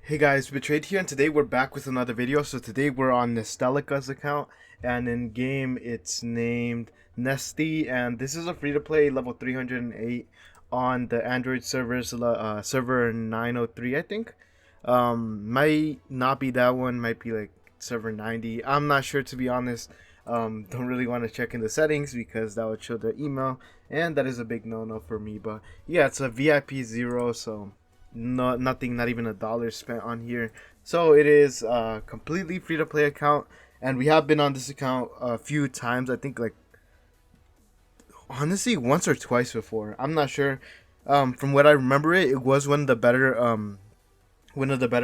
Hey guys, Betrayed here, and today we're back with another video. So today we're on Nestelica's account, and in game it's named Nesty, and this is a free-to-play level 308 on the Android servers, server 903, I think. Might not be that one, might be like server 90. I'm not sure, to be honest. Don't really want to check in the settings because that would show the email, and that is a big no-no for me. But yeah, it's a VIP 0, so nothing, not even $1 spent on here. So it is a completely free to play account, and we have been on this account a few times. I think, like, honestly, once or twice before. I'm not sure. From what I remember, it was one of the better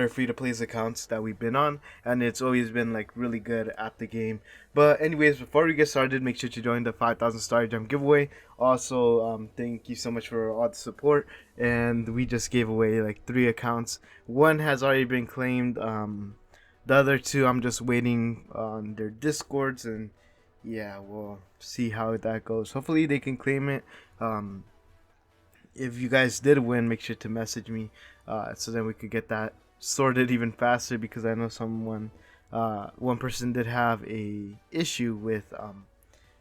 free to plays accounts that we've been on, and it's always been like really good at the game. But anyways, before we get started, make sure to join the 5,000 star gem giveaway. Also, thank you so much for all the support, and we just gave away like 3 accounts. One has already been claimed. The other two, I'm just waiting on their discords, and yeah, we'll see how that goes. Hopefully they can claim it. If you guys did win, make sure to message me, so then we could get that sorted even faster, because I know one person did have a issue with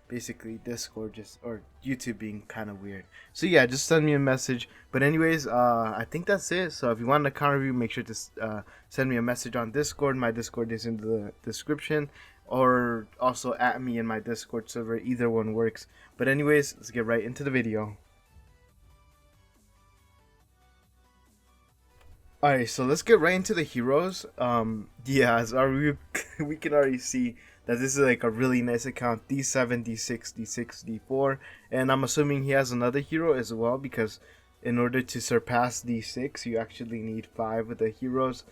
basically Discord or YouTube being kind of weird. So yeah, just send me a message. But anyways, I think that's it. So if you want an account review, make sure to send me a message on Discord. My Discord is in the description, or also at me in my Discord server. Either one works. But anyways, let's get right into the video. Alright, so let's get right into the heroes. Yeah, as we can already see that this is like a really nice account. D7, D6, D6, D4, and I'm assuming he has another hero as well, because in order to surpass D6, you actually need 5 of the heroes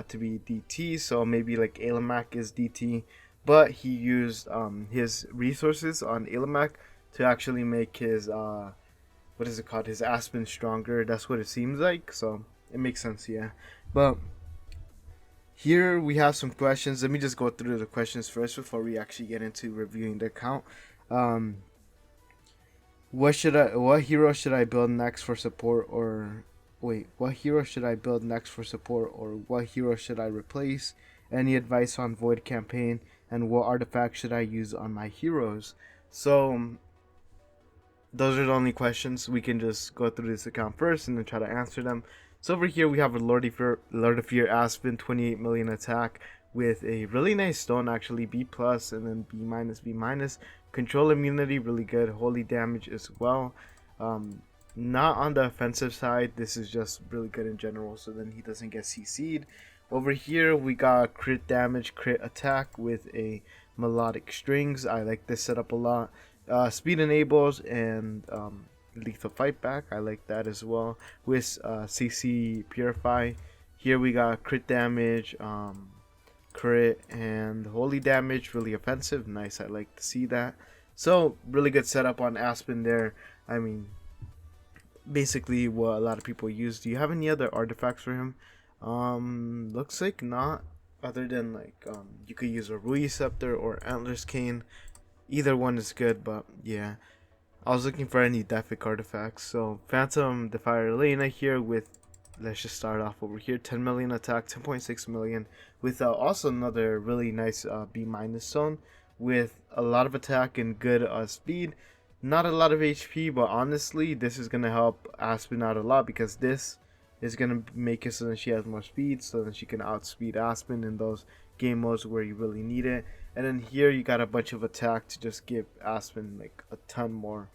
to be DT. So maybe like Alamak is DT, but he used his resources on Alamak to actually make his what is it called? His Aspen stronger. That's what it seems like. So it makes sense, yeah. But here we have some questions. Let me just go through the questions first before we actually get into reviewing the account. Um, what hero should I build next for support, or wait, what hero should I build next for support, or what hero should I replace? Any advice on Void campaign, and what artifact should I use on my heroes? So those are the only questions. We can just go through this account first and then try to answer them. So over here we have a Lord of Fear Aspen, 28 million attack with a really nice stone, actually B plus, and then B minus, B minus. Control immunity, really good. Holy damage as well. Not on the offensive side. This is just really good in general, so then he doesn't get CC'd. Over here we got crit damage, crit attack with a melodic strings. I like this setup a lot. Speed enables and lethal fight back. I like that as well. With CC purify. Here we got crit damage, crit, and holy damage. Really offensive. Nice. I like to see that. So really good setup on Aspen there. I mean, basically what a lot of people use. Do you have any other artifacts for him? Looks like not. Other than like you could use a Rui Scepter or Antler's Cane. Either one is good, but yeah. I was looking for any Defic artifacts. So Phantom Defier Elena here with, let's just start off over here, 10 million attack, 10.6 million, with also another really nice B minus zone with a lot of attack and good speed. Not a lot of HP, but honestly this is gonna help Aspen out a lot, because this is gonna make it so that she has more speed, so that she can outspeed Aspen in those game modes where you really need it. And then here you got a bunch of attack to just give Aspen like a ton more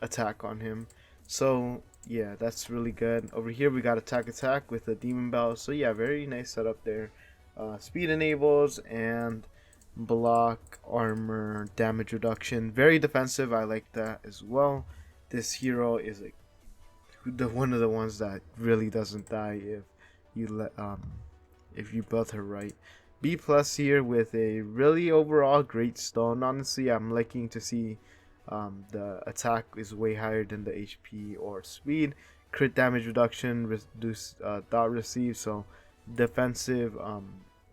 attack on him. So yeah, that's really good. Over here we got attack with the demon bell. So yeah, very nice setup there. Speed enables and block, armor, damage reduction. Very defensive. I like that as well. This hero is like one of the ones that really doesn't die if you build her right. B plus here with a really overall great stone. Honestly, I'm liking to see the attack is way higher than the HP or speed. Crit damage reduction, reduce dot receive, so defensive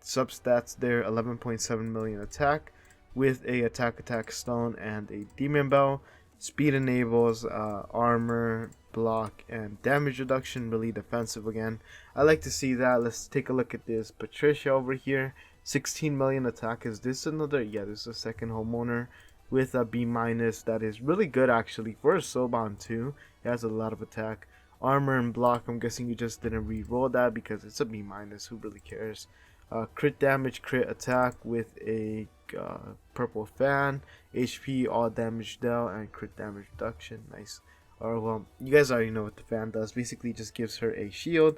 substats there. 11.7 million attack with a attack stone and a demon bell. Speed enables, armor, block, and damage reduction. Really defensive again. I like to see that. Let's take a look at this. Patricia over here, 16 million attack. Is this another? Yeah, this is a second homeowner with a B minus. That is really good actually for a Soban too. It has a lot of attack. Armor and block, I'm guessing you just didn't re-roll that because it's a B minus. Who really cares? Crit damage, crit attack with a purple fan, HP, all damage dealt, and crit damage reduction. Nice. Or well, you guys already know what the fan does. Basically, just gives her a shield.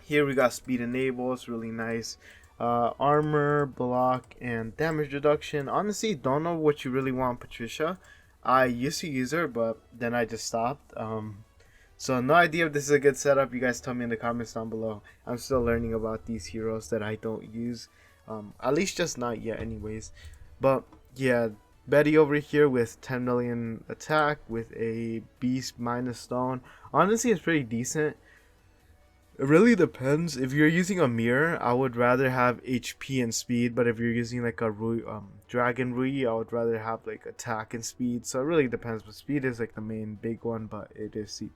Here we got speed enables, really nice. Armor, block, and damage reduction. Honestly, don't know what you really want, Patricia. I used to use her, but then I just stopped. So no idea if this is a good setup. You guys tell me in the comments down below. I'm still learning about these heroes that I don't use. At least just not yet anyways. But yeah, Betty over here with 10 million attack with a beast minus stone. Honestly, it's pretty decent. It really depends. If you're using a mirror, I would rather have HP and speed. But if you're using like a Dragon Rui, I would rather have like attack and speed. So it really depends. But speed is like the main big one, but it is C+.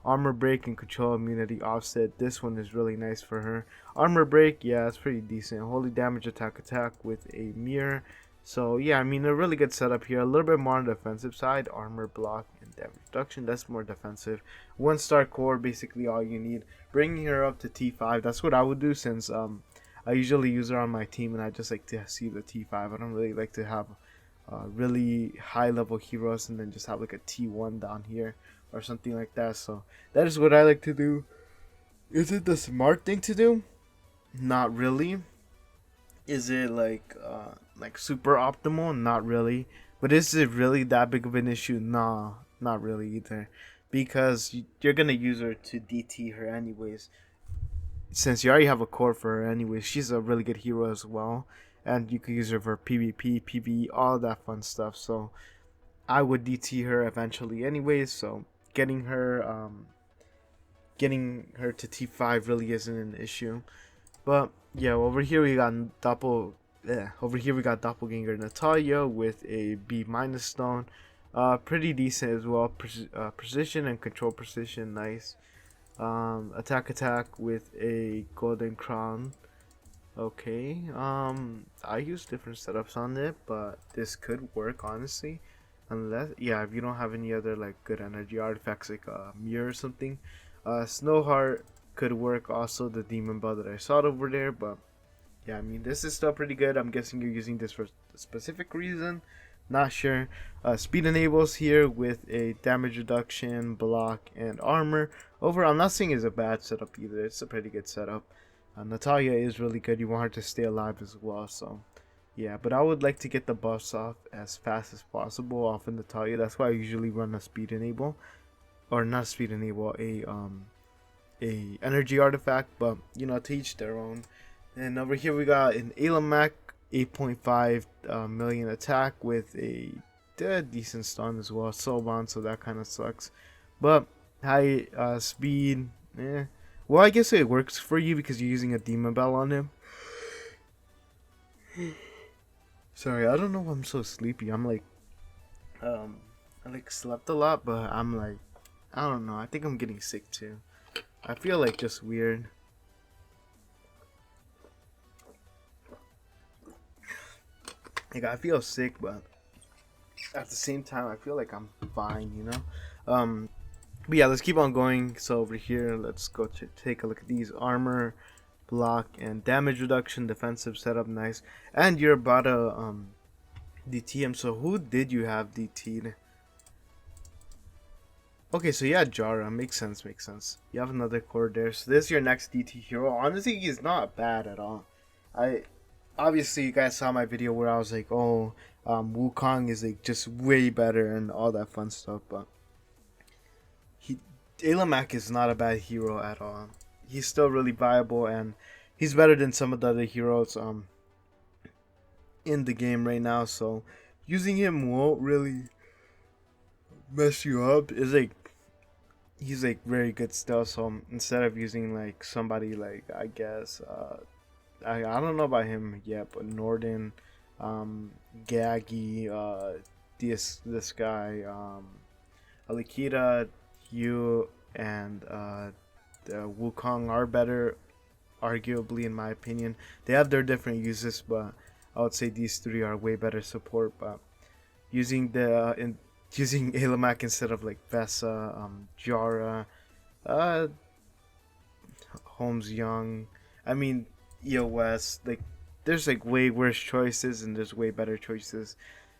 Armor break and control immunity offset. This one is really nice for her. Armor break, yeah, it's pretty decent. Holy damage attack with a mirror. So yeah, I mean a really good setup here. A little bit more on the defensive side. Armor, block, and damage reduction. That's more defensive. 1-star core, basically all you need. Bringing her up to T5. That's what I would do since I usually use her on my team and I just like to see the T5. I don't really like to have really high level heroes and then just have like a T1 down here or something like that. So that is what I like to do. Is it the smart thing to do? Not really. Is it like super optimal? Not really. But is it really that big of an issue? Nah, not really either. Because you're gonna use her to DT her anyways. Since you already have a core for her anyways, she's a really good hero as well. And you could use her for PvP, PvE, all that fun stuff. So I would DT her eventually anyways. So getting her to T5 really isn't an issue. But yeah, over here we got Doppelganger Natalia with a B minus stone. Pretty decent as well. Precision and control precision, nice. Attack with a golden crown. Okay. I use different setups on it, but this could work honestly. Unless, yeah, if you don't have any other like good energy artifacts like a mirror or something. Snowheart could work also, the demon bell that I saw over there, but yeah, I mean this is still pretty good. I'm guessing you're using this for a specific reason. Not sure. Speed enables here with a damage reduction, block, and armor. Overall, I'm not saying it's a bad setup either. It's a pretty good setup. Natalia is really good. You want her to stay alive as well. So yeah, but I would like to get the buffs off as fast as possible off of Natalia. That's why I usually run a speed enable, or not speed enable, a energy artifact. But you know, to each their own. And over here we got an Alamac 8.5 million attack with a decent stun as well. Soban, so that kind of sucks. But high speed, well, I guess it works for you because you're using a demon bell on him. Sorry, I don't know why I'm so sleepy. I'm like, I like slept a lot, but I'm like, I don't know. I think I'm getting sick too. I feel like just weird. Like I feel sick, but at the same time I feel like I'm fine, you know. But yeah, let's keep on going. So over here, let's go take a look at these. Armor, block, and damage reduction. Defensive setup, nice. And you're about to DT him. So who did you have DT'd? Okay, so yeah, Jara. Makes sense, makes sense. You have another core there. So this is your next DT hero. Honestly, he's not bad at all. Obviously you guys saw my video where I was like, oh, Wukong is like just way better and all that fun stuff, but Alamac is not a bad hero at all. He's still really viable and he's better than some of the other heroes in the game right now, so using him won't really mess you up. Is like he's like very good still, so instead of using like somebody like I guess I don't know about him yet, but Norden, Gaggy, this guy, Alikita, Yu, and Wukong are better, arguably in my opinion. They have their different uses, but I would say these three are way better support. But using using Alamak instead of like Vesa, Jara, uh, Holmes Young. I mean, EOS. Like, there's like way worse choices and there's way better choices.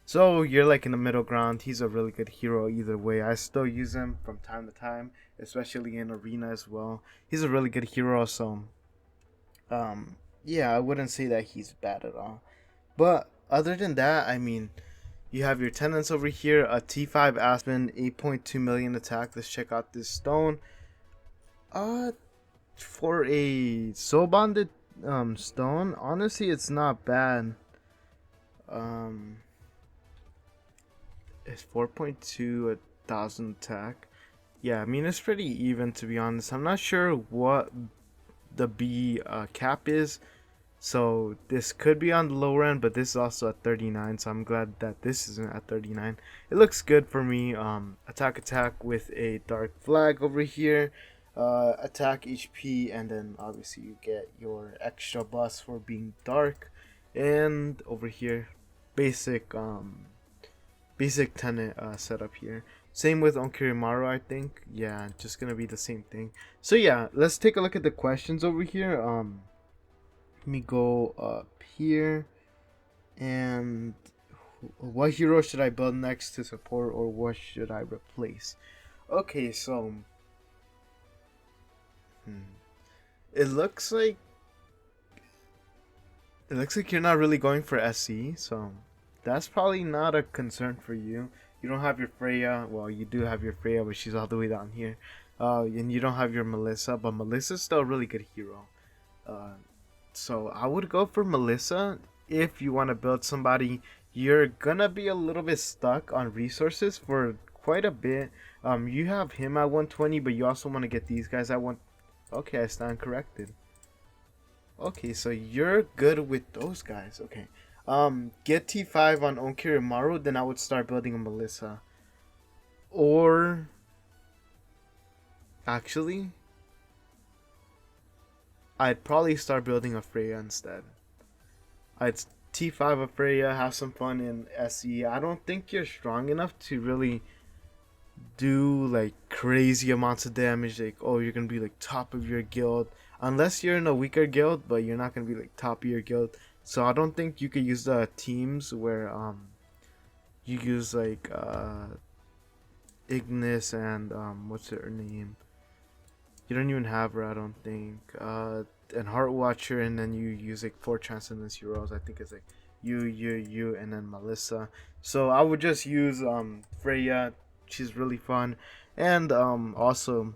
So you're like in the middle ground. He's a really good hero either way. I still use him from time to time, especially in arena as well. He's a really good hero. So, yeah, I wouldn't say that he's bad at all. But other than that, I mean, you have your tenants over here. A T5 Aspen, 8.2 million attack. Let's check out this stone. Uh, for a soul bonded stone, honestly, it's not bad. Um, it's 4.2 a thousand attack. Yeah, I mean it's pretty even to be honest. I'm not sure what the B cap is, so this could be on the lower end, but this is also at 39. So I'm glad that this isn't at 39. It looks good for me. Attack with a dark flag over here. Attack HP, and then obviously you get your extra bus for being dark, and over here basic tenant setup here. Same with Onkirimaru, I think. Yeah, just gonna be the same thing. So yeah, let's take a look at the questions over here. Let me go up here, and what hero should I build next to support, or what should I replace? Okay, so it looks like you're not really going for SE, so that's probably not a concern for you. You don't have your Freya. Well, you do have your Freya, but she's all the way down here. And you don't have your Melissa, but Melissa's still a really good hero. So I would go for Melissa if you want to build somebody. You're gonna be a little bit stuck on resources for quite a bit. You have him at 120, but you also want to get these guys at 1. Okay, I stand corrected. Okay, so you're good with those guys. Okay. Get T5 on Onkirimaru, then I would start building a Melissa. Or actually, I'd probably start building a Freya instead. I'd T5 a Freya, have some fun in SE. I don't think you're strong enough to really do like crazy amounts of damage. Like, oh, you're gonna be like top of your guild, unless you're in a weaker guild, but you're not gonna be like top of your guild. So I don't think you could use the teams where you use like Ignis and what's her name? You don't even have her, I don't think. And Heart Watcher, and then you use like 4 Transcendence heroes. I think it's like you, and then Melissa. So I would just use Freya. She's really fun, and also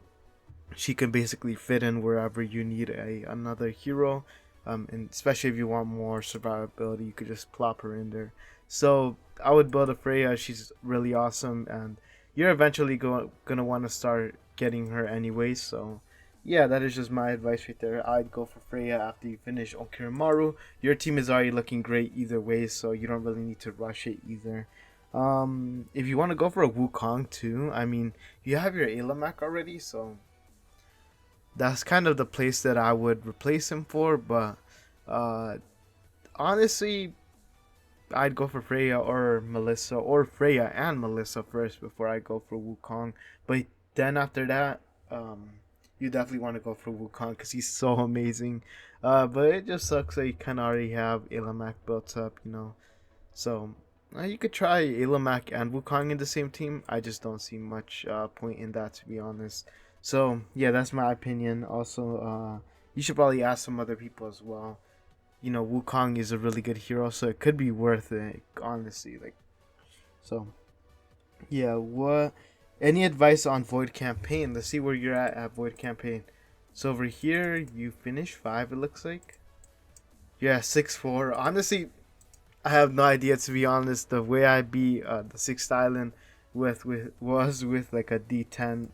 she can basically fit in wherever you need another hero. And especially if you want more survivability, you could just plop her in there. So I would build a Freya. She's really awesome, and you're eventually gonna want to start getting her anyway. So yeah, that is just my advice right there. I'd go for Freya after you finish Onkirimaru. Your team is already looking great either way, so you don't really need to rush it either. If you want to go for a Wukong too, I mean, you have your Alamak already, so that's kind of the place that I would replace him for. But honestly, I'd go for Freya or Melissa, or Freya and Melissa first before I go for Wukong. But then after that, you definitely want to go for Wukong because he's so amazing. But it just sucks that you kind of already have Alamak built up, you know. So you could try Alamak and Wukong in the same team. I just don't see much point in that, to be honest. So yeah, that's my opinion. Also, you should probably ask some other people as well. You know, Wukong is a really good hero, so it could be worth it, honestly. Like, so yeah. What? Any advice on Void Campaign? Let's see where you're at Void Campaign. So over here, you finish 5. It looks like. Yeah, 6-4. Honestly, I have no idea, to be honest. The way I beat the 6th island was with like a D10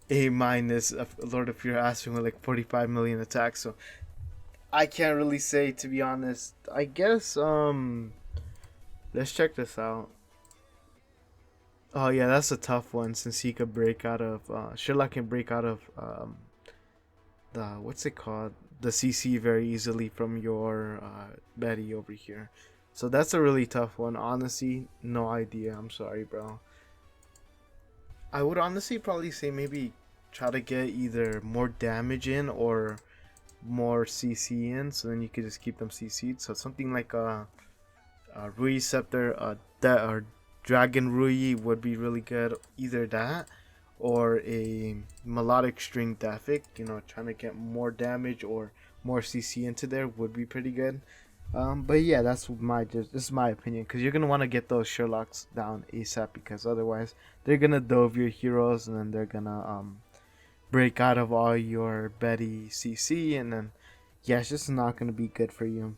A minus of Lord of Fear Aspen with like 45 million attacks. So I can't really say, to be honest. I guess let's check this out. Oh yeah, that's a tough one since he could break out of Sherlock can break out of the what's it called, the CC very easily from your Betty over here. So that's a really tough one. Honestly, no idea. I'm sorry, bro. I would honestly probably say maybe try to get either more damage in or more CC in, so then you could just keep them CC'd. So something like a Rui Scepter, that or Dragon Rui would be really good. Either that or a Melodic String Deafic. You know, trying to get more damage or more CC into there would be pretty good. But yeah, that's my just this is my opinion because you're gonna want to get those Sherlocks down ASAP because otherwise they're gonna dove your heroes and then they're gonna break out of all your Betty CC and then yeah, it's just not gonna be good for you.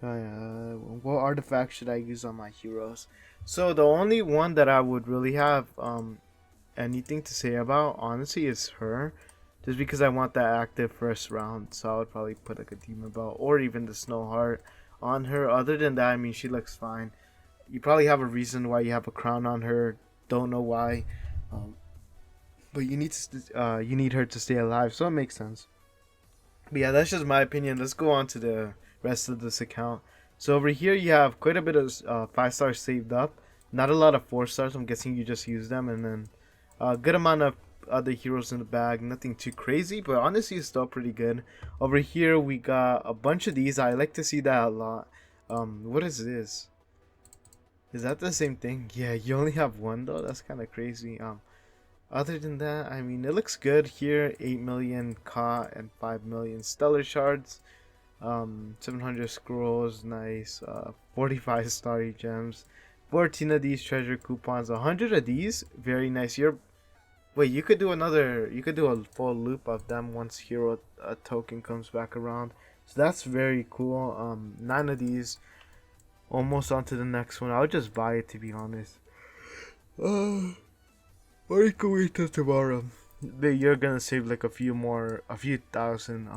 What artifact should I use on my heroes? So the only one that I would really have anything to say about honestly is her, just because I want that active first round. So I would probably put like a demon belt or even the snow heart on her. Other than that, I mean she looks fine. You probably have a reason why you have a crown on her. Don't know why, um, but you need her to stay alive, so it makes sense. But yeah, that's just my opinion. Let's go on to the rest of this account. So over here you have quite a bit of 5 stars saved up. Not a lot of 4 stars. I'm guessing you just use them, and then a good amount of other heroes in the bag. Nothing too crazy, but honestly, it's still pretty good. Over here we got a bunch of these. I like to see that a lot. What is this? Is that the same thing? Yeah, you only have one though. That's kind of crazy. Other than that, I mean, it looks good here. 8 million Ka and 5 million stellar shards. 700 scrolls, nice. 45 starry gems. 14 of these treasure coupons. 100 of these, very nice. You're wait. You could do another. You could do a full loop of them once hero token comes back around. So that's very cool. 9 of these. Almost on to the next one. I'll just buy it to be honest. Uh, or you can wait till tomorrow. You're gonna save like a few thousand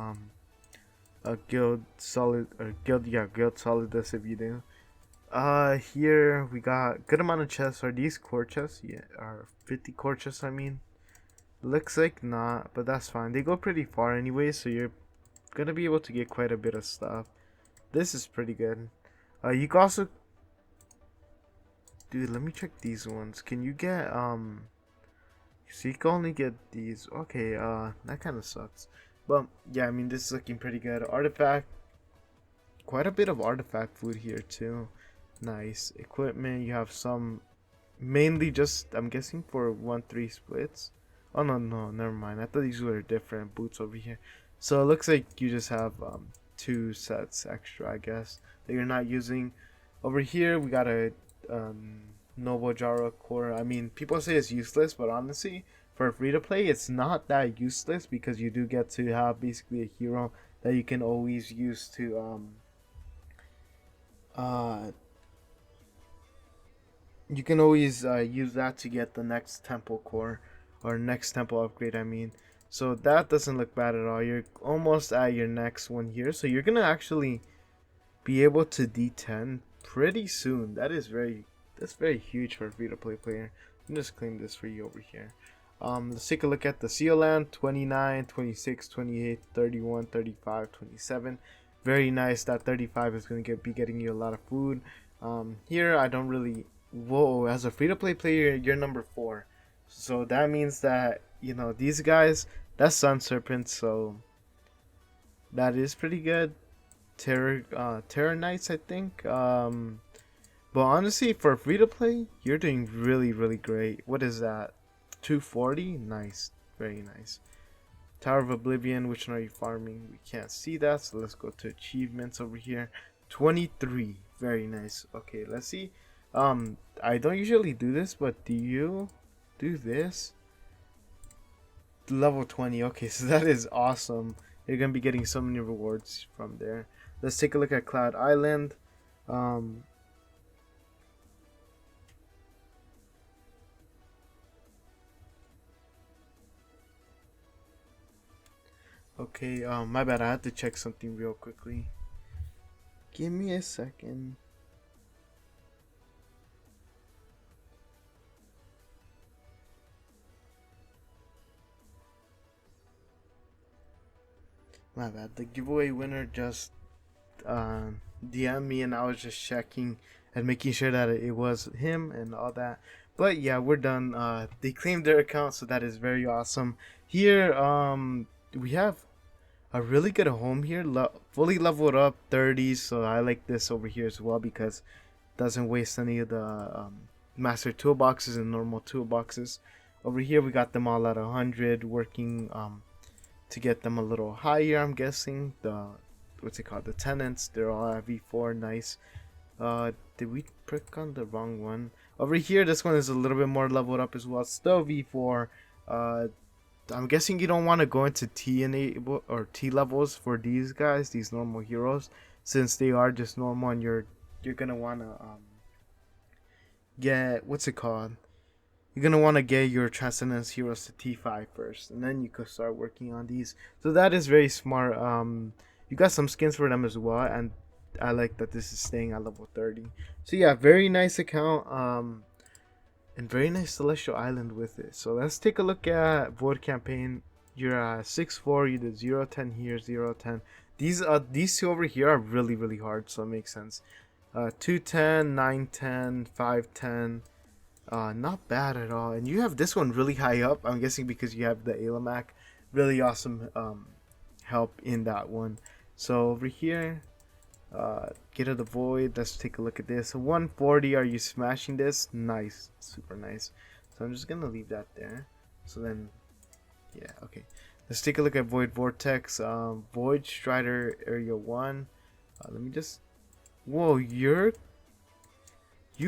guild solid or guild yeah guild solidus if you do. Here we got good amount of chests. Are these core chests? Yeah, are 50 core chests? I mean, looks like not, but that's fine. They go pretty far anyway, so you're gonna be able to get quite a bit of stuff. This is pretty good. You can also, dude. Let me check these ones. Can you get So you can only get these. Okay, that kind of sucks. But yeah, I mean, this is looking pretty good. Artifact, quite a bit of artifact food here too. Nice equipment. You have some, mainly just I'm guessing for 1-3 splits. Oh no, no, never mind. I thought these were different boots over here. So it looks like you just have 2 sets extra, I guess, that you're not using. Over here we got a um, Noble Jara core. I mean, people say it's useless, but honestly, for free to play, it's not that useless because you do get to have basically a hero that you can always use to uh you can always use that to get the next temple core or next temple upgrade. I mean, so that doesn't look bad at all. You're almost at your next one here, so you're gonna actually be able to D10 pretty soon. That's very huge for a free to play player. I'm just claim this for you over here. Let's take a look at the seal land. 29, 26, 28, 31, 35, 27. Very nice. That 35 is going to be getting you a lot of food. Here I don't really. Whoa, as a free to play player, you're number 4. So that means that, you know, these guys, that's Sun Serpent, so that is pretty good. Terror Knights, I think. But honestly, for free to play, you're doing really, really great. What is that? 240? Nice. Very nice. Tower of Oblivion, which one are you farming? We can't see that, so let's go to achievements over here. 23. Very nice. Okay, let's see. I don't usually do this, but do you do this? Level 20. Okay, so that is awesome. You're gonna be getting so many rewards from there. Let's take a look at Cloud Island. Um, okay, my bad. I had to check something real quickly. Give me a second. My bad. The giveaway winner just DM me, and I was just checking and making sure that it was him and all that. But yeah, we're done. They claimed their account, so that is very awesome. Here, we have a really good home here, fully leveled up 30s. So I like this over here as well because it doesn't waste any of the master toolboxes and normal toolboxes. Over here, we got them all at 100, working to get them a little higher. I'm guessing the what's it called? The tenants. They're all at V4. Nice. Did we prick on the wrong one? Over here, this one is a little bit more leveled up as well. Still V4. I'm guessing you don't want to go into T enable or T levels for these guys, these normal heroes, since they are just normal, and you're gonna wanna get what's it called? You're gonna want to get your Transcendence heroes to T5 first, and then you could start working on these. So that is very smart. You got some skins for them as well, and I like that this is staying at level 30. So yeah, very nice account. And very nice Celestial Island with it. So let's take a look at Void Campaign. You're at 6-4. You did 0-10 here, 0-10. These two over here are really hard, so it makes sense. 2-10, 9-10, 5-10. Not bad at all. And you have this one really high up. I'm guessing because you have the Alamac. Really awesome help in that one. So over here, Gate of the Void. Let's take a look at this. 140. Are you smashing this? Nice, super nice. So I'm just gonna leave that there. So then, yeah, okay. Let's take a look at Void Vortex. Void Strider Area 1. Let me just. Whoa, you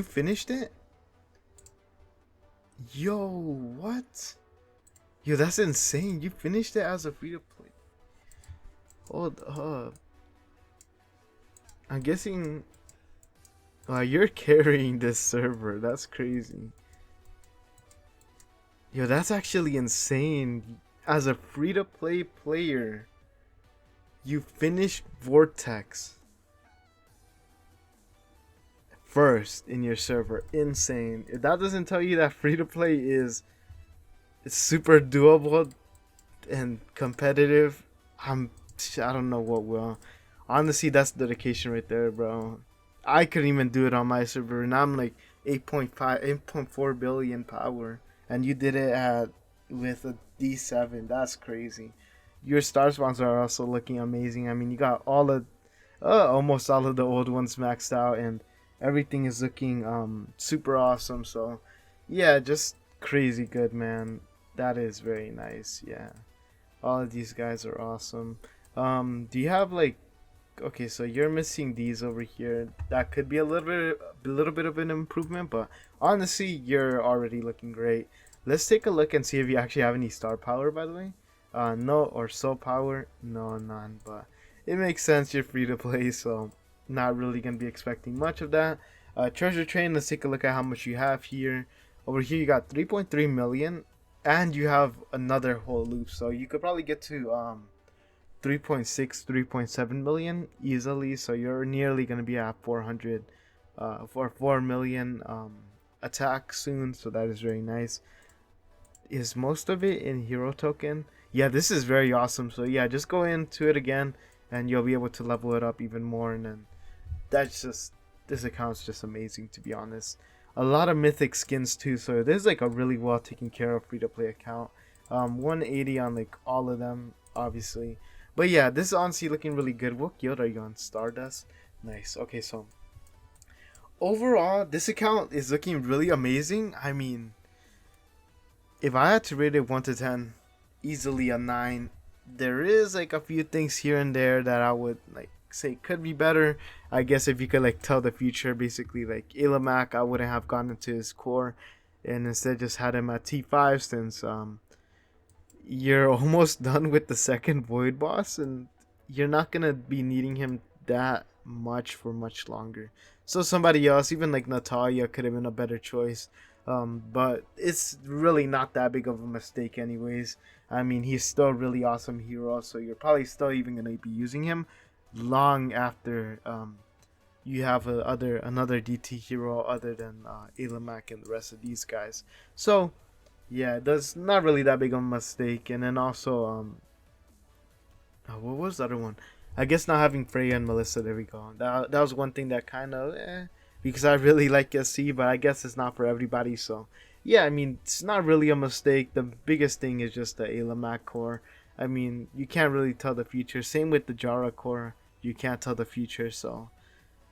finished it? Yo, what? Yo, that's insane. You finished it as a free to play. Hold up. I'm guessing you're carrying this server. That's crazy. Yo, that's actually insane. As a free-to-play player, you finished Vortex first in your server. Insane. If that doesn't tell you that free-to-play is super doable and competitive, I don't know what will. Honestly, that's dedication right there, bro. I couldn't even do it on my server, and I'm like 8.4 billion power, and you did it with a D7. That's crazy. Your star spawns are also looking amazing. I mean, you got almost all of the old ones maxed out, and everything is looking super awesome. So, yeah, just crazy good, man. That is very nice. Yeah, all of these guys are awesome. Do you have like? Okay, so you're missing these over here. That could be a little bit of an improvement, but honestly, you're already looking great. Let's take a look and see if you actually have any star power, by the way. No, or soul power, no, none. But it makes sense. You're free to play, so not really gonna be expecting much of that. Treasure train. Let's take a look at how much you have here. Over here, you got 3.3 million, and you have another whole loop, so you could probably get to 3.6 3.7 million easily, so you're nearly going to be at 400 for 4 million attack soon, so that is very nice. Is most of it in hero token? Yeah, this is very awesome. So yeah, just go into it again and you'll be able to level it up even more, and then this account's just amazing, to be honest. A lot of mythic skins too, so this is like a really well taken care of free to play account. 180 on like all of them, obviously. But yeah, this is honestly looking really good. What guild are you on? Stardust? Nice. Okay, so overall, this account is looking really amazing. I mean, if I had to rate it 1 to 10, easily a 9. There is like a few things here and there that I would like say could be better. I guess if you could like tell the future, basically like Illimac, I wouldn't have gone into his core and instead just had him at T5, since you're almost done with the second void boss and you're not gonna be needing him that much for much longer. So somebody else, even like Natalia, could have been a better choice. But it's really not that big of a mistake anyways. I mean, he's still a really awesome hero, so you're probably still even gonna be using him long after you have another DT hero other than Illimac and the rest of these guys. So yeah, that's not really that big of a mistake. And then also What was the other one? I guess not having Freya and Melissa. There we go. That was one thing that kind of because I really like SC, but I guess it's not for everybody. So yeah, I mean it's not really a mistake. The biggest thing is just the Ayla core. I mean you can't really tell the future. Same with the Jara core. You can't tell the future. So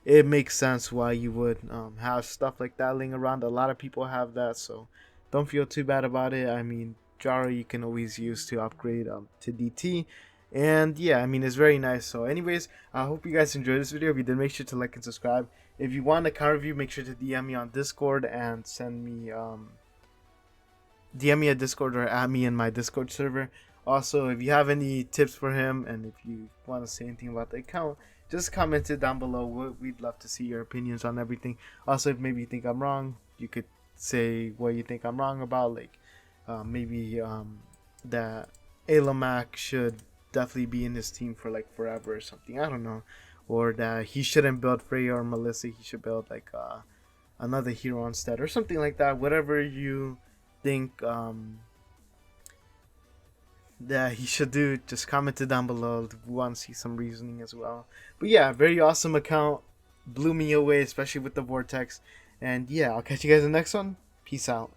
it makes sense why you would have stuff like that laying around. A lot of people have that, so don't feel too bad about it. I mean, Jara you can always use to upgrade to DT, and yeah, I mean it's very nice. So, anyways, I hope you guys enjoyed this video. If you did, make sure to like and subscribe. If you want a car review, make sure to DM me on Discord and send me DM me a Discord or add me in my Discord server. Also, if you have any tips for him and if you want to say anything about the account, just comment it down below. We'd love to see your opinions on everything. Also, if maybe you think I'm wrong, you could say what you think I'm wrong about. Like maybe that Alamak should definitely be in his team for like forever or something. I don't know. Or that he shouldn't build Freya or Melissa. He should build like another hero instead or something like that. Whatever you think that he should do, just comment it down below. We want to see some reasoning as well. But yeah, very awesome account. Blew me away, especially with the vortex. And yeah, I'll catch you guys in the next one. Peace out.